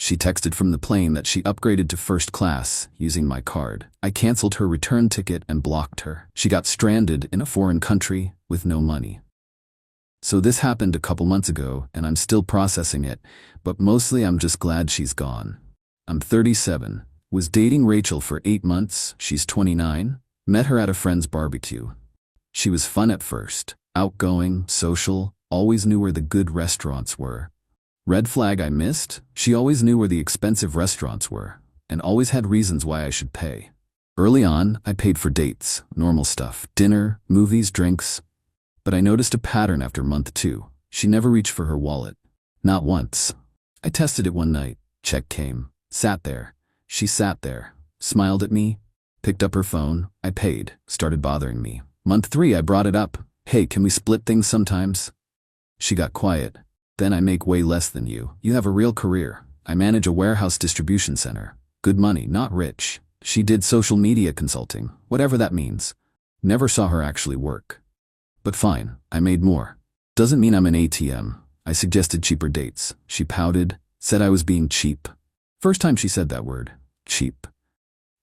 She texted from the plane that she upgraded to first class using my card. I canceled her return ticket and blocked her. She got stranded in a foreign country with no money. So this happened a couple months ago, and I'm still processing it, but mostly I'm just glad she's gone. I'm 37, was dating Rachel for 8 months, she's 29, met her at a friend's barbecue. She was fun at first, outgoing, social, always knew where the good restaurants were. Red flag I missed, she always knew where the expensive restaurants were, and always had reasons why I should pay. Early on, I paid for dates, normal stuff, dinner, movies, drinks. But I noticed a pattern after month 2. She never reached for her wallet. Not once. I tested it one night. Check came. Sat there. She sat there. Smiled at me. Picked up her phone. I paid. Started bothering me. Month 3, I brought it up. Hey, can we split things sometimes? She got quiet. Then I make way less than you. You have a real career. I manage a warehouse distribution center. Good money, not rich. She did social media consulting, whatever that means. Never saw her actually work. But fine, I made more. Doesn't mean I'm an ATM. I suggested cheaper dates. She pouted, said I was being cheap. First time she said that word. Cheap.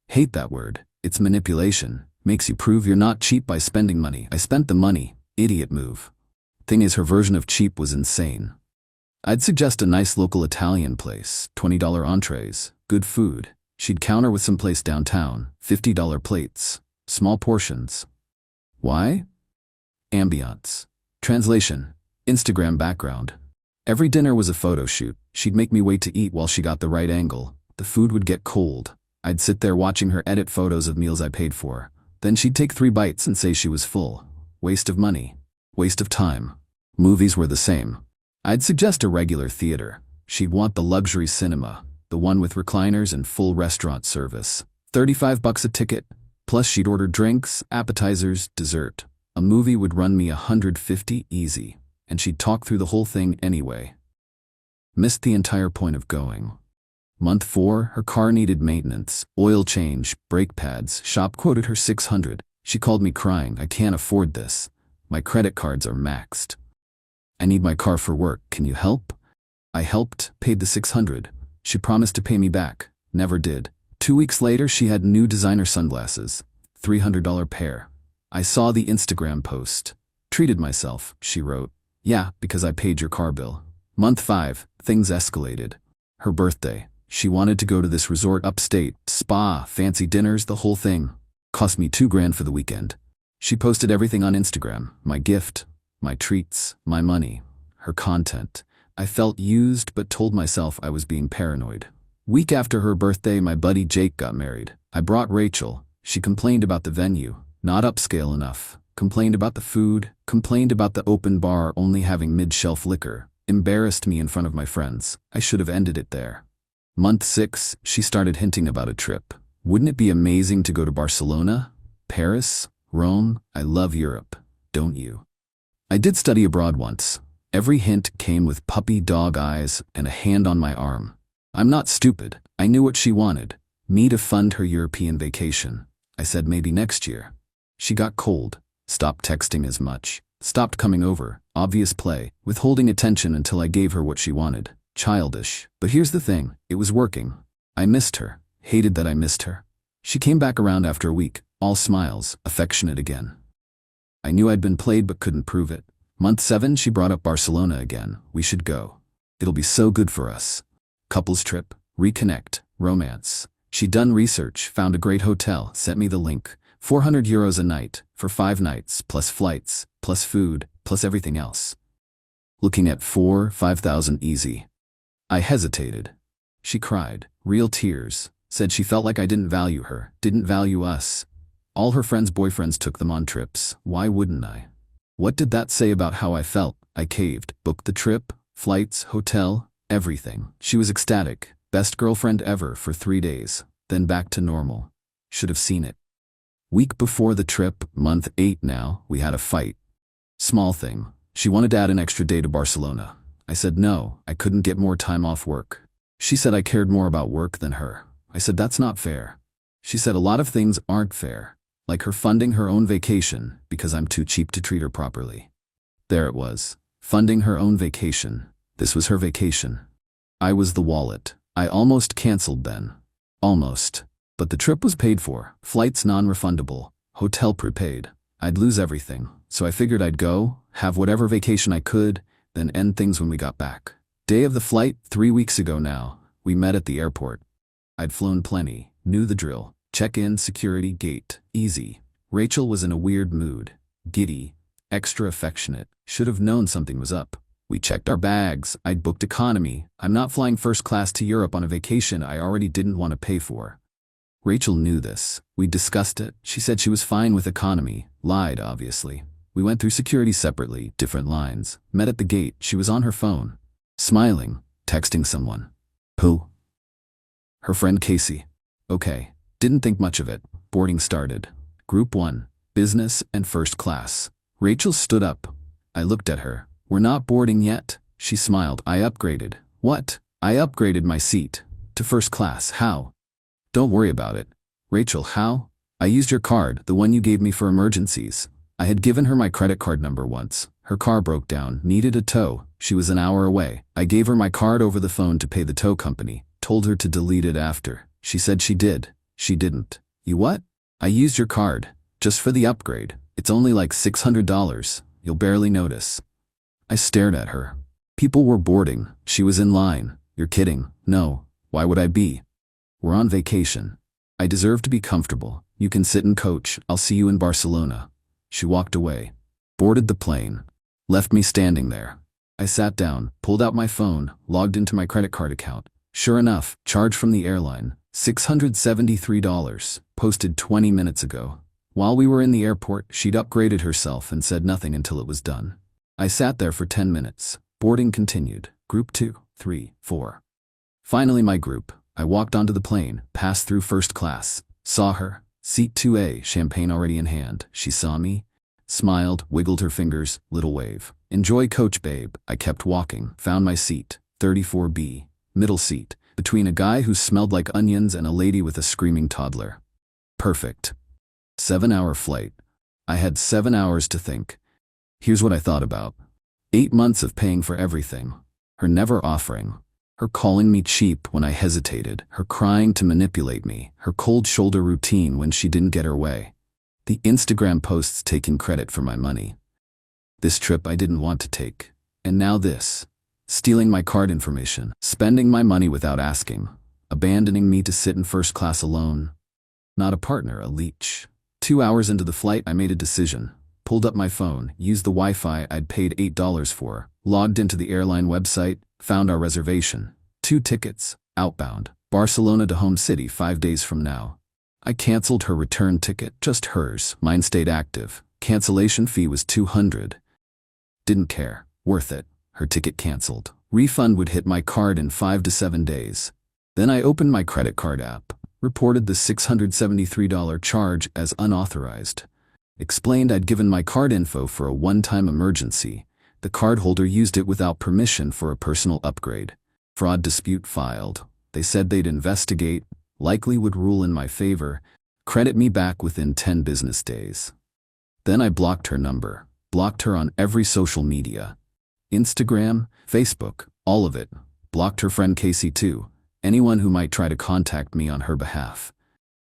Hate that word. It's manipulation. Makes you prove you're not cheap by spending money. I spent the money. Idiot move. Thing is, her version of cheap was insane. I'd suggest a nice local Italian place, $20 entrees, good food. She'd counter with some place downtown, $50 plates, small portions. Why? Ambiance. Translation. Instagram background. Every dinner was a photo shoot. She'd make me wait to eat while she got the right angle. The food would get cold. I'd sit there watching her edit photos of meals I paid for. Then she'd take 3 bites and say she was full. Waste of money. Waste of time. Movies were the same. I'd suggest a regular theater. She'd want the luxury cinema, the one with recliners and full restaurant service. $35 a ticket, plus she'd order drinks, appetizers, dessert. A movie would run me $150 easy, and she'd talk through the whole thing anyway. Missed the entire point of going. Month 4, her car needed maintenance, oil change, brake pads. Shop quoted her $600. She called me crying, I can't afford this. My credit cards are maxed. I need my car for work, can you help? I helped, paid the $600. She promised to pay me back, never did. 2 weeks later she had new designer sunglasses, $300 pair. I saw the Instagram post. Treated myself, she wrote. Yeah, because I paid your car bill. Month 5, things escalated. Her birthday. She wanted to go to this resort upstate, spa, fancy dinners, the whole thing. Cost me $2,000 for the weekend. She posted everything on Instagram, my gift, my treats, my money, her content. I felt used but told myself I was being paranoid. Week after her birthday, my buddy Jake got married. I brought Rachel. She complained about the venue. Not upscale enough. Complained about the food. Complained about the open bar only having mid-shelf liquor. Embarrassed me in front of my friends. I should have ended it there. Month 6, she started hinting about a trip. Wouldn't it be amazing to go to Barcelona? Paris? Rome? I love Europe. Don't you? I did study abroad once. Every hint came with puppy dog eyes and a hand on my arm. I'm not stupid. I knew what she wanted. Me to fund her European vacation. I said maybe next year. She got cold, stopped texting as much, stopped coming over, obvious play, withholding attention until I gave her what she wanted. Childish. But here's the thing, it was working. I missed her, hated that I missed her. She came back around after a week, all smiles, affectionate again. I knew I'd been played but couldn't prove it. Month 7, she brought up Barcelona again. We should go. It'll be so good for us. Couples trip, reconnect, romance. She'd done research, found a great hotel, sent me the link. €400 a night, for 5 nights, plus flights, plus food, plus everything else. Looking at 5,000 easy. I hesitated. She cried, real tears, said she felt like I didn't value her, didn't value us. All her friends' boyfriends took them on trips, why wouldn't I? What did that say about how I felt? I caved, booked the trip, flights, hotel, everything. She was ecstatic, best girlfriend ever for 3 days, then back to normal. Should have seen it. Week before the trip, month 8 now, we had a fight. Small thing. She wanted to add an extra day to Barcelona. I said no, I couldn't get more time off work. She said I cared more about work than her. I said that's not fair. She said a lot of things aren't fair, like her funding her own vacation because I'm too cheap to treat her properly. There it was, funding her own vacation. This was her vacation. I was the wallet. I almost canceled then. Almost. But the trip was paid for, flights non-refundable, hotel prepaid. I'd lose everything, so I figured I'd go, have whatever vacation I could, then end things when we got back. Day of the flight, 3 weeks ago now, we met at the airport. I'd flown plenty, knew the drill. Check-in, security, gate, easy. Rachel was in a weird mood, giddy, extra affectionate, should have known something was up. We checked our bags, I'd booked economy. I'm not flying first class to Europe on a vacation I already didn't want to pay for. Rachel knew this. We discussed it. She said she was fine with economy. Lied, obviously. We went through security separately, different lines. Met at the gate. She was on her phone. Smiling, texting someone. Who? Her friend Casey. Okay. Didn't think much of it. Boarding started. Group 1. Business and first class. Rachel stood up. I looked at her. We're not boarding yet. She smiled. I upgraded. What? I upgraded my seat. To first class. How? Don't worry about it. Rachel, how? I used your card, the one you gave me for emergencies. I had given her my credit card number once. Her car broke down, needed a tow. She was an hour away. I gave her my card over the phone to pay the tow company. Told her to delete it after. She said she did. She didn't. You what? I used your card. Just for the upgrade. It's only like $600. You'll barely notice. I stared at her. People were boarding. She was in line. You're kidding. No. Why would I be? We're on vacation. I deserve to be comfortable. You can sit and coach. I'll see you in Barcelona. She walked away. Boarded the plane. Left me standing there. I sat down, pulled out my phone, logged into my credit card account. Sure enough, charge from the airline. $673. Posted 20 minutes ago. While we were in the airport, she'd upgraded herself and said nothing until it was done. I sat there for 10 minutes. Boarding continued. Group 2, 3, 4. Finally my group. I walked onto the plane, passed through first class. Saw her. Seat 2A, champagne already in hand. She saw me. Smiled, wiggled her fingers, little wave. Enjoy coach, babe. I kept walking. Found my seat. 34B. Middle seat. Between a guy who smelled like onions and a lady with a screaming toddler. Perfect. 7-hour flight. I had 7 hours to think. Here's what I thought about. 8 months of paying for everything. Her never offering. Her calling me cheap when I hesitated. Her crying to manipulate me. Her cold shoulder routine when she didn't get her way. The Instagram posts taking credit for my money. This trip I didn't want to take. And now this. Stealing my card information. Spending my money without asking. Abandoning me to sit in first class alone. Not a partner, a leech. 2 hours into the flight, I made a decision. Pulled up my phone, used the Wi-Fi I'd paid $8 for, logged into the airline website, found our reservation. 2 tickets, outbound, Barcelona to home city 5 days from now. I canceled her return ticket, just hers. Mine stayed active. Cancellation fee was $200. Didn't care. Worth it. Her ticket canceled. Refund would hit my card in 5 to 7 days. Then I opened my credit card app, reported the $673 charge as unauthorized. Explained I'd given my card info for a one-time emergency. The cardholder used it without permission for a personal upgrade. Fraud dispute filed. They said they'd investigate, likely would rule in my favor, credit me back within 10 business days. Then I blocked her number, blocked her on every social media. Instagram, Facebook, all of it. Blocked her friend Casey too, anyone who might try to contact me on her behalf.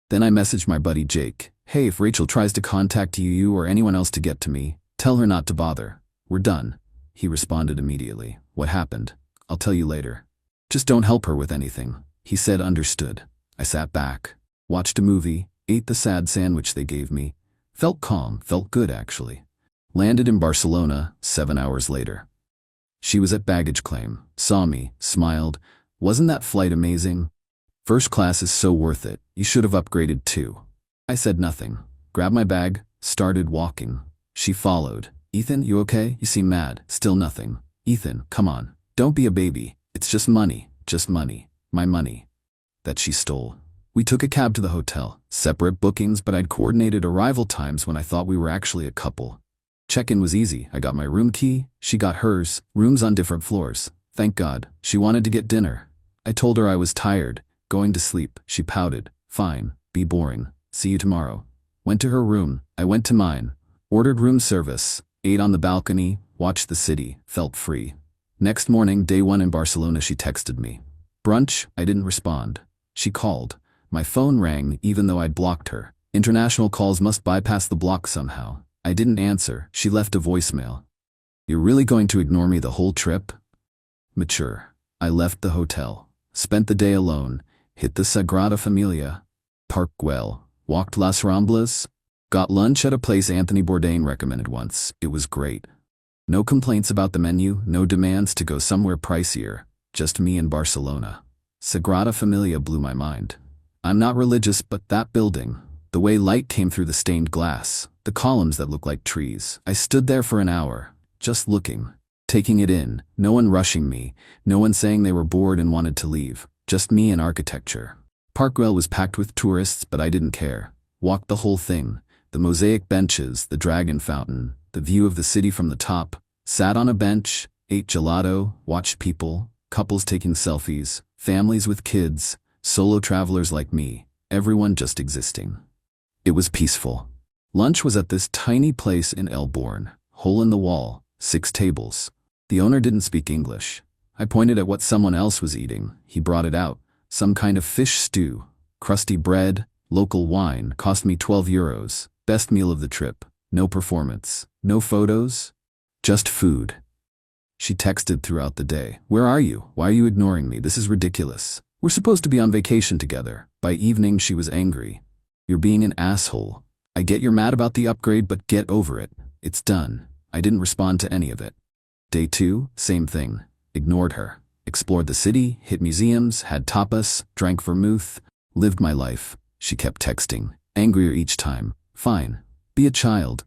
Then I messaged my buddy Jake. Hey, if Rachel tries to contact you or anyone else to get to me, tell her not to bother. We're done. He responded immediately. What happened? I'll tell you later. Just don't help her with anything. He said understood. I sat back, watched a movie, ate the sad sandwich they gave me. Felt calm, felt good actually. Landed in Barcelona 7 hours later. She was at baggage claim, saw me, smiled. Wasn't that flight amazing? First class is so worth it. You should have upgraded too. I said nothing, grabbed my bag, started walking. She followed. Ethan, you okay? You seem mad. Still nothing. Ethan, come on. Don't be a baby. It's just money. My money. That she stole. We took a cab to the hotel. Separate bookings, but I'd coordinated arrival times when I thought we were actually a couple. Check-in was easy. I got my room key. She got hers. Rooms on different floors. Thank God. She wanted to get dinner. I told her I was tired. Going to sleep. She pouted. Fine. Be boring. See you tomorrow. Went to her room. I went to mine. Ordered room service. Ate on the balcony. Watched the city. Felt free. Next morning, day 1 in Barcelona, she texted me. Brunch, I didn't respond. She called. My phone rang even though I'd blocked her. International calls must bypass the block somehow. I didn't answer. She left a voicemail. You're really going to ignore me the whole trip? Mature. I left the hotel. Spent the day alone. Hit the Sagrada Familia. Park Güell. Walked Las Ramblas. Got lunch at a place Anthony Bourdain recommended once. It was great. No complaints about the menu, no demands to go somewhere pricier. Just me in Barcelona. Sagrada Familia blew my mind. I'm not religious, but that building, the way light came through the stained glass, the columns that look like trees. I stood there for an hour, just looking, taking it in, no one rushing me, no one saying they were bored and wanted to leave, just me and architecture. Park Güell was packed with tourists, but I didn't care. Walked the whole thing, the mosaic benches, the dragon fountain, the view of the city from the top, sat on a bench, ate gelato, watched people, couples taking selfies, families with kids, solo travelers like me, everyone just existing. It was peaceful. Lunch was at this tiny place in Elborn, hole in the wall, 6 tables. The owner didn't speak English. I pointed at what someone else was eating. He brought it out. Some kind of fish stew, crusty bread, local wine, cost me 12 euros. Best meal of the trip. No performance. No photos. Just food. She texted throughout the day. Where are you? Why are you ignoring me? This is ridiculous. We're supposed to be on vacation together. By evening, she was angry. You're being an asshole. I get you're mad about the upgrade, but get over it. It's done. I didn't respond to any of it. Day 2, same thing. Ignored her. Explored the city, hit museums, had tapas, drank vermouth, lived my life. She kept texting, angrier each time. Fine. Be a child.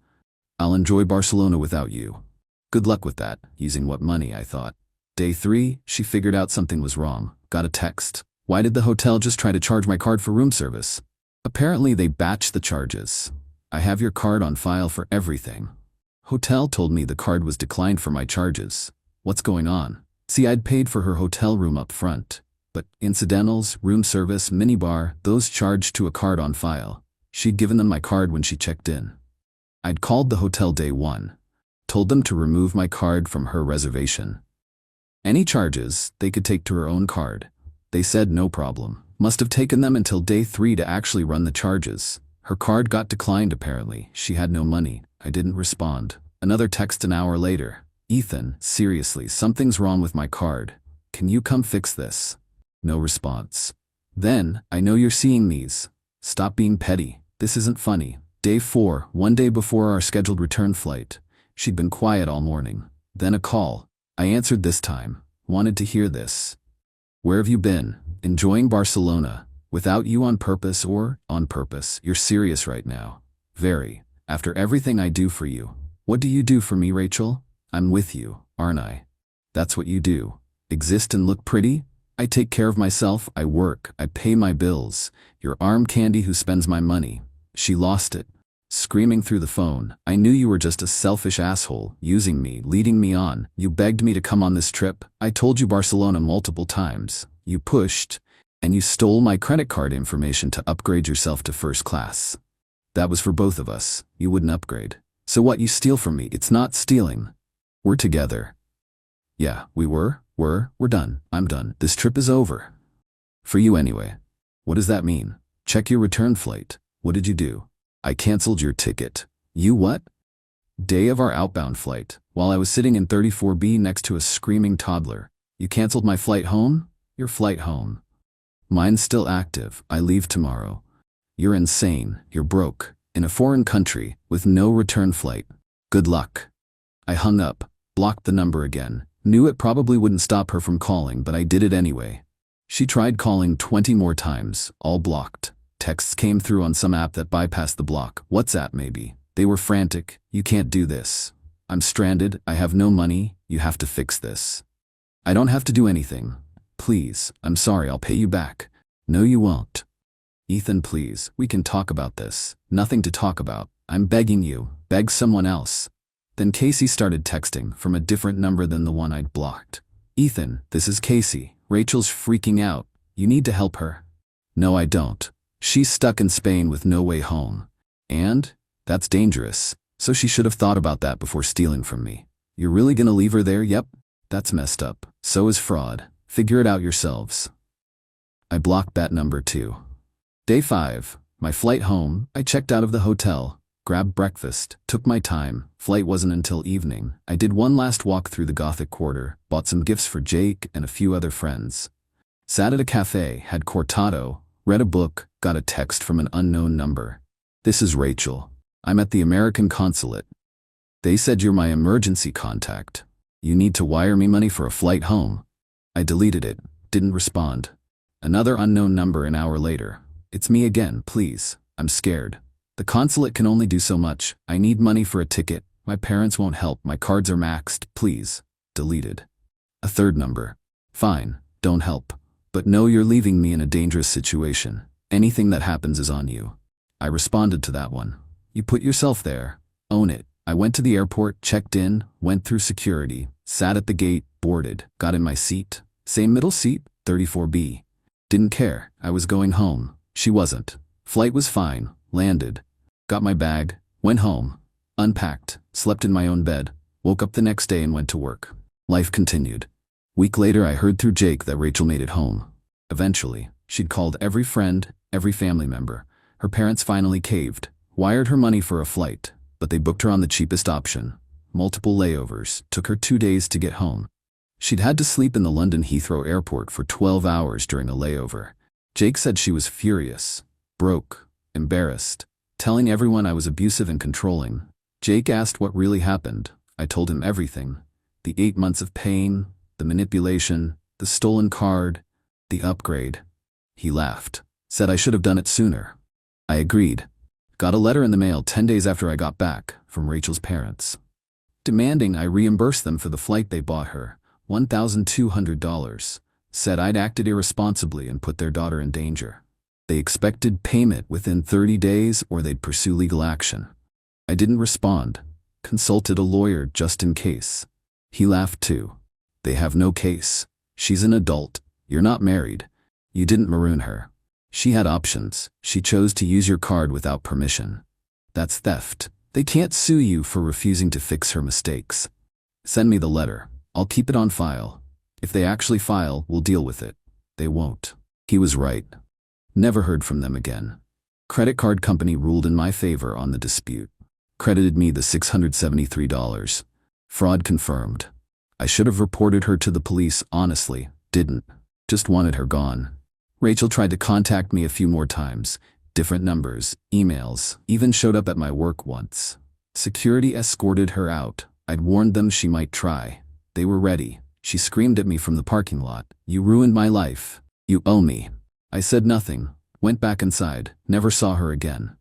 I'll enjoy Barcelona without you. Good luck with that. Using what money, I thought. Day 3, she figured out something was wrong. Got a text. Why did the hotel just try to charge my card for room service? Apparently they batched the charges. I have your card on file for everything. Hotel told me the card was declined for my charges. What's going on? See, I'd paid for her hotel room up front, but incidentals, room service, minibar, those charged to a card on file. She'd given them my card when she checked in. I'd called the hotel day 1. Told them to remove my card from her reservation. Any charges, they could take to her own card. They said no problem. Must have taken them until day 3 to actually run the charges. Her card got declined apparently. She had no money. I didn't respond. Another text an hour later. Ethan, seriously, something's wrong with my card. Can you come fix this? No response. Then, I know you're seeing these. Stop being petty. This isn't funny. Day 4, one day before our scheduled return flight. She'd been quiet all morning. Then a call. I answered this time. Wanted to hear this. Where have you been? Enjoying Barcelona. Without you on purpose or on purpose. You're serious right now. Very. After everything I do for you. What do you do for me, Rachel? I'm with you, aren't I? That's what you do. Exist and look pretty? I take care of myself, I work, I pay my bills. You're arm candy who spends my money. She lost it. Screaming through the phone, I knew you were just a selfish asshole, using me, leading me on. You begged me to come on this trip. I told you Barcelona multiple times. You pushed, and you stole my credit card information to upgrade yourself to first class. That was for both of us. You wouldn't upgrade. So what you steal from me, it's not stealing. We're together. Yeah, we're done. I'm done. This trip is over. For you anyway. What does that mean? Check your return flight. What did you do? I canceled your ticket. You what? Day of our outbound flight, while I was sitting in 34B next to a screaming toddler. You canceled my flight home? Your flight home. Mine's still active. I leave tomorrow. You're insane. You're broke. In a foreign country, with no return flight. Good luck. I hung up, blocked the number again. Knew it probably wouldn't stop her from calling, but I did it anyway. She tried calling 20 more times, all blocked. Texts came through on some app that bypassed the block. WhatsApp maybe. They were frantic. You can't do this. I'm stranded. I have no money. You have to fix this. I don't have to do anything. Please, I'm sorry, I'll pay you back. No, you won't. Ethan, please, we can talk about this. Nothing to talk about. I'm begging you. Beg someone else. Then Casey started texting from a different number than the one I'd blocked. Ethan, this is Casey. Rachel's freaking out. You need to help her. No, I don't. She's stuck in Spain with no way home. And? That's dangerous. So she should have thought about that before stealing from me. You're really gonna leave her there? Yep. That's messed up. So is fraud. Figure it out yourselves. I blocked that number too. Day 5. My flight home. I checked out of the hotel, grabbed breakfast, took my time. Flight wasn't until evening. I did one last walk through the Gothic Quarter, bought some gifts for Jake and a few other friends. Sat at a cafe, had cortado, read a book, got a text from an unknown number. This is Rachel. I'm at the American consulate. They said you're my emergency contact. You need to wire me money for a flight home. I deleted it, didn't respond. Another unknown number an hour later. It's me again, please. I'm scared. The consulate can only do so much. I need money for a ticket. My parents won't help. My cards are maxed. Please. Deleted. A third number. Fine. Don't help. But know you're leaving me in a dangerous situation. Anything that happens is on you. I responded to that one. You put yourself there. Own it. I went to the airport, checked in, went through security, sat at the gate, boarded, got in my seat. Same middle seat, 34B. Didn't care. I was going home. She wasn't. Flight was fine. Landed. Got my bag. Went home. Unpacked. Slept in my own bed. Woke up the next day and went to work. Life continued. Week later, I heard through Jake that Rachel made it home. Eventually, she'd called every friend, every family member. Her parents finally caved, wired her money for a flight, but they booked her on the cheapest option. Multiple layovers. Took her 2 days to get home. She'd had to sleep in the London Heathrow airport for 12 hours during a layover. Jake said she was furious, broke, embarrassed, telling everyone I was abusive and controlling. Jake asked what really happened. I told him everything. The 8 months of pain, the manipulation, the stolen card, the upgrade. He laughed, said I should have done it sooner. I agreed. Got a letter in the mail 10 days after I got back from Rachel's parents, demanding I reimburse them for the flight they bought her, $1,200. Said I'd acted irresponsibly and put their daughter in danger. They expected payment within 30 days or they'd pursue legal action. I didn't respond. Consulted a lawyer just in case. He laughed too. They have no case. She's an adult. You're not married. You didn't maroon her. She had options. She chose to use your card without permission. That's theft. They can't sue you for refusing to fix her mistakes. Send me the letter. I'll keep it on file. If they actually file, we'll deal with it. They won't. He was right. Never heard from them again. Credit card company ruled in my favor on the dispute. Credited me the $673. Fraud confirmed. I should have reported her to the police, honestly. Didn't. Just wanted her gone. Rachel tried to contact me a few more times. Different numbers, emails, even showed up at my work once. Security escorted her out. I'd warned them she might try. They were ready. She screamed at me from the parking lot. You ruined my life. You owe me. I said nothing. Went back inside. Never saw her again.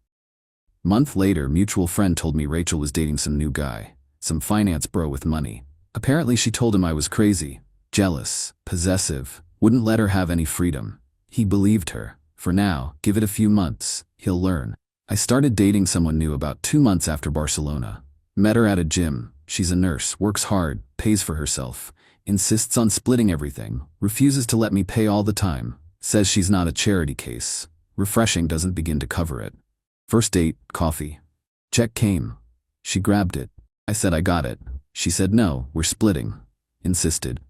Month later, mutual friend told me Rachel was dating some new guy. Some finance bro with money. Apparently she told him I was crazy, jealous, possessive, wouldn't let her have any freedom. He believed her. For now, give it a few months. He'll learn. I started dating someone new about 2 months after Barcelona. Met her at a gym. She's a nurse, works hard, pays for herself. Insists on splitting everything, refuses to let me pay all the time, says she's not a charity case. Refreshing doesn't begin to cover it. First date, coffee. Check came. She grabbed it. I said I got it. She said no, we're splitting. Insisted.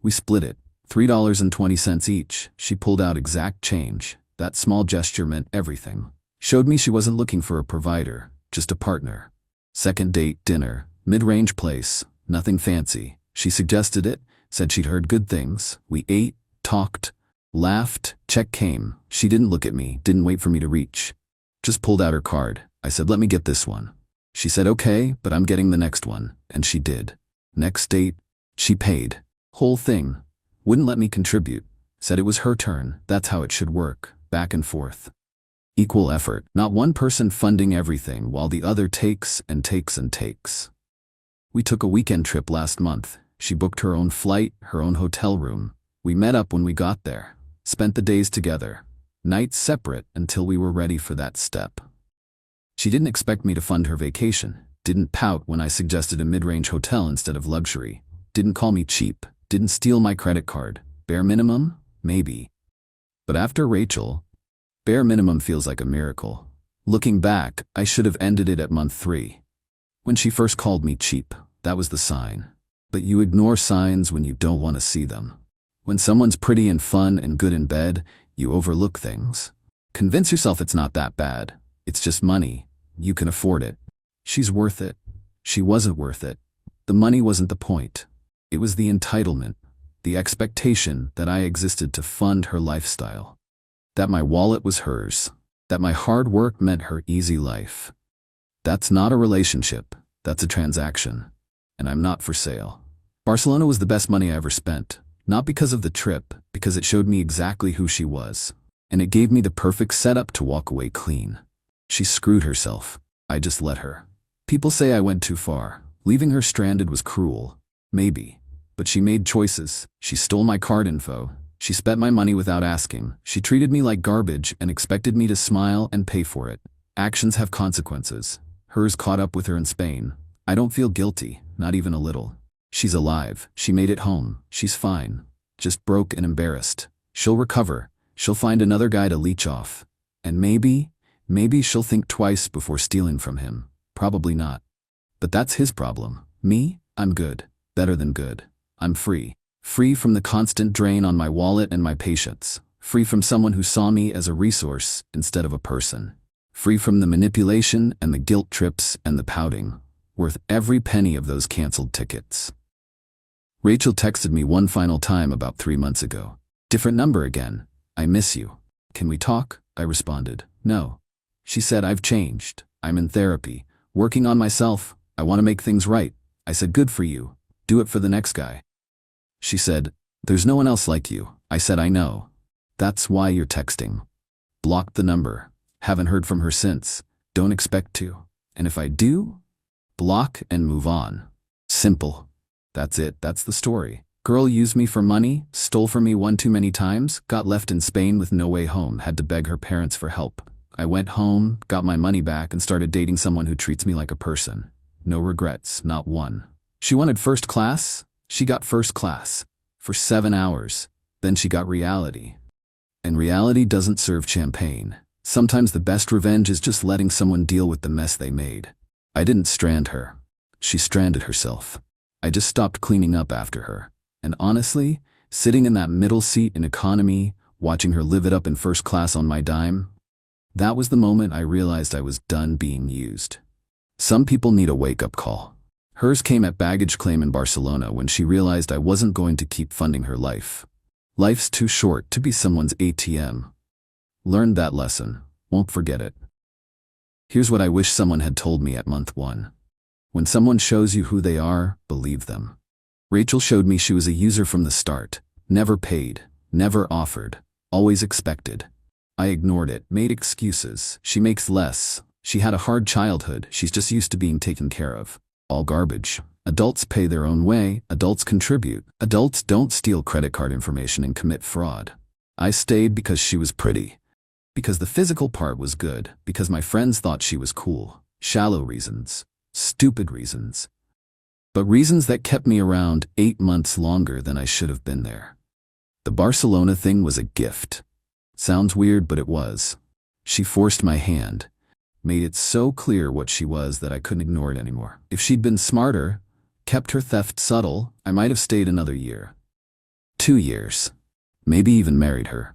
We split it. $3.20 each. She pulled out exact change. That small gesture meant everything. Showed me she wasn't looking for a provider, just a partner. Second date, dinner, mid-range place, nothing fancy. She suggested it, said she'd heard good things. We ate, talked, laughed. Check came. She didn't look at me, didn't wait for me to reach. Just pulled out her card. I said, let me get this one. She said, okay, but I'm getting the next one. And she did. Next date, she paid. Whole thing. Wouldn't let me contribute. Said it was her turn. That's how it should work. Back and forth. Equal effort. Not one person funding everything while the other takes and takes and takes. We took a weekend trip last month. She booked her own flight, her own hotel room. We met up when we got there. Spent the days together. Nights separate until we were ready for that step. She didn't expect me to fund her vacation. Didn't pout when I suggested a mid-range hotel instead of luxury. Didn't call me cheap. Didn't steal my credit card. Bare minimum? Maybe. But after Rachel, bare minimum feels like a miracle. Looking back, I should have ended it at month 3. When she first called me cheap, that was the sign. But you ignore signs when you don't want to see them. When someone's pretty and fun and good in bed, You overlook things. Convince yourself it's not that bad. It's just money. You can afford it. She's worth it. She wasn't worth it. The money wasn't the point. It was the entitlement, the expectation that I existed to fund her lifestyle. That my wallet was hers. That my hard work meant her easy life. That's not a relationship. That's a transaction. And I'm not for sale. Barcelona was the best money I ever spent. Not because of the trip, because it showed me exactly who she was. And it gave me the perfect setup to walk away clean. She screwed herself. I just let her. People say I went too far. Leaving her stranded was cruel. Maybe. But she made choices. She stole my card info. She spent my money without asking. She treated me like garbage and expected me to smile and pay for it. Actions have consequences. Hers caught up with her in Spain. I don't feel guilty, not even a little. She's alive. She made it home. She's fine. Just broke and embarrassed. She'll recover. She'll find another guy to leech off. And maybe she'll think twice before stealing from him. Probably not. But that's his problem. Me? I'm good. Better than good. I'm free. Free from the constant drain on my wallet and my patience. Free from someone who saw me as a resource instead of a person. Free from the manipulation and the guilt trips and the pouting. Worth every penny of those canceled tickets. Rachel texted me one final time about 3 months ago. Different number again. I miss you. Can we talk? I responded. No. She said, I've changed. I'm in therapy. Working on myself. I want to make things right. I said, good for you. Do it for the next guy. She said, there's no one else like you. I said, I know. That's why you're texting. Blocked the number. Haven't heard from her since. Don't expect to. And if I do, block and move on. Simple. That's it. That's the story. Girl used me for money, stole from me one too many times, got left in Spain with no way home, had to beg her parents for help. I went home, got my money back, and started dating someone who treats me like a person. No regrets, not one. She wanted first class. She got first class. For 7 hours. Then she got reality. And reality doesn't serve champagne. Sometimes the best revenge is just letting someone deal with the mess they made. I didn't strand her. She stranded herself. I just stopped cleaning up after her. And honestly, sitting in that middle seat in economy, watching her live it up in first class on my dime, that was the moment I realized I was done being used. Some people need a wake-up call. Hers came at baggage claim in Barcelona when she realized I wasn't going to keep funding her life. Life's too short to be someone's ATM. Learned that lesson. Won't forget it. Here's what I wish someone had told me at month 1. When someone shows you who they are, believe them. Rachel showed me she was a user from the start. Never paid. Never offered. Always expected. I ignored it, made excuses. She makes less. She had a hard childhood. She's just used to being taken care of. All garbage. Adults pay their own way. Adults contribute. Adults don't steal credit card information and commit fraud. I stayed because she was pretty. Because the physical part was good. Because my friends thought she was cool. Shallow reasons. Stupid reasons. But reasons that kept me around 8 months longer than I should have been there. The Barcelona thing was a gift. Sounds weird, but it was. She forced my hand. Made it so clear what she was that I couldn't ignore it anymore. If she'd been smarter, kept her theft subtle, I might have stayed another year. 2 years. Maybe even married her.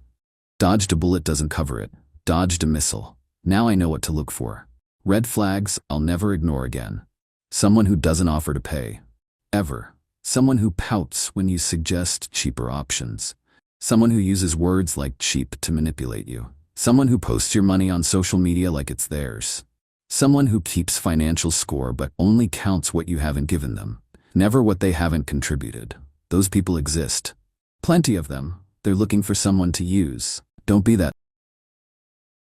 Dodged a bullet doesn't cover it. Dodged a missile. Now I know what to look for. Red flags I'll never ignore again. Someone who doesn't offer to pay. Ever. Someone who pouts when you suggest cheaper options. Someone who uses words like cheap to manipulate you. Someone who posts your money on social media like it's theirs. Someone who keeps financial score but only counts what you haven't given them. Never what they haven't contributed. Those people exist. Plenty of them. They're looking for someone to use. Don't be that